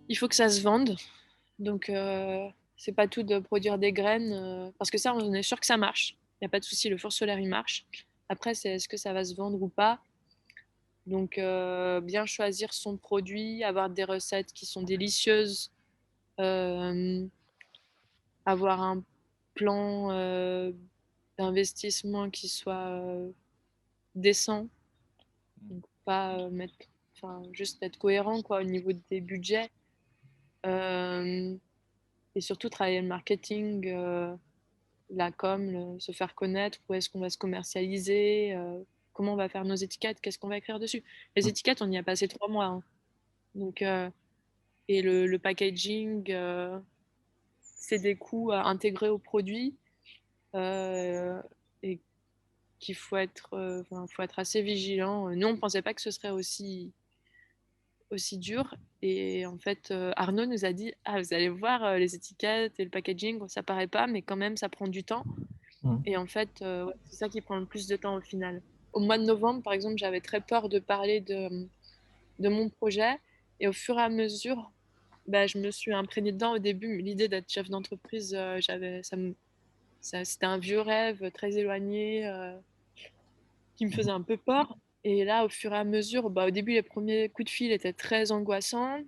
Il faut que ça se vende. Donc, c'est pas tout de produire des graines, parce que ça, on est sûr que ça marche. Il y a pas de souci, le four solaire, il marche. Après, c'est est-ce que ça va se vendre ou pas? Donc, bien choisir son produit, avoir des recettes qui sont délicieuses, hem, avoir un plan, d'investissement qui soit, décent. Mmh. Donc pas, mettre enfin, juste être cohérent, quoi, au niveau des budgets. Hem Et surtout travailler le marketing, la com, se faire connaître, où est-ce qu'on va se commercialiser, comment on va faire nos étiquettes, qu'est-ce qu'on va écrire dessus. Les Mmh. étiquettes, on y a passé 3 mois, hein, donc et le packaging, c'est des coûts à intégrer au produit, heu et qu'il faut être, enfin, faut être assez vigilant. Nous, on pensait pas que ce serait aussi dur et en fait, Arnaud nous a dit: «Ah, vous allez voir, les étiquettes et le packaging, ça paraît pas, mais quand même, ça prend du temps». Mmh. Et en fait, ouais, c'est ça qui prend le plus de temps au final. Au mois de novembre, par exemple, j'avais très peur de parler de mon projet et au fur et à mesure, bah, je me suis imprégnée dedans. Au début, l'idée d'être chef d'entreprise, j'avais ça c'était un vieux rêve, très éloigné, qui me Mmh. faisait un peu peur et là, au fur et à mesure, bah, au début, les premiers coups de fil étaient très angoissants.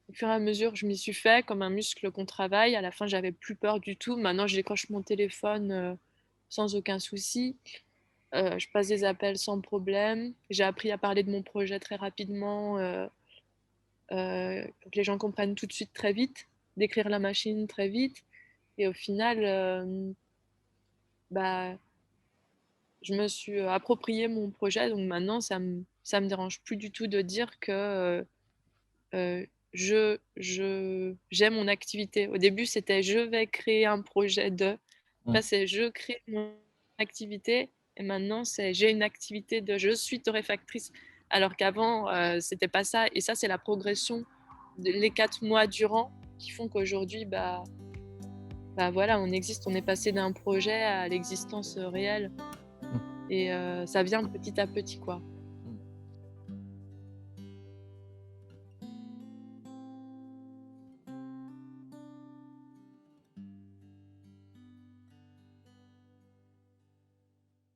Au fur et à mesure, je m'y suis fait comme un muscle qu'on travaille. À la fin, j'avais plus peur du tout. Maintenant, je décroche mon téléphone, sans aucun souci. Je passe des appels sans problème. J'ai appris à parler de mon projet très rapidement, pour que les gens comprennent tout de suite très vite, décrire la machine très vite et au final, bah, je me suis, approprié mon projet donc maintenant ça me dérange plus du tout de dire que, j'aime mon activité. Au début, c'était: «Je vais créer un projet de». Mmh. Après, c'est: «Je crée mon activité» et maintenant, c'est: «J'ai une activité de». Je suis torréfactrice. Alors qu'avant, c'était pas ça et ça, c'est la progression de les 4 mois durant qui font qu'aujourd'hui, bah, voilà, on existe. On est passé d'un projet à l'existence, réelle Mmh. et ça vient petit à petit, quoi.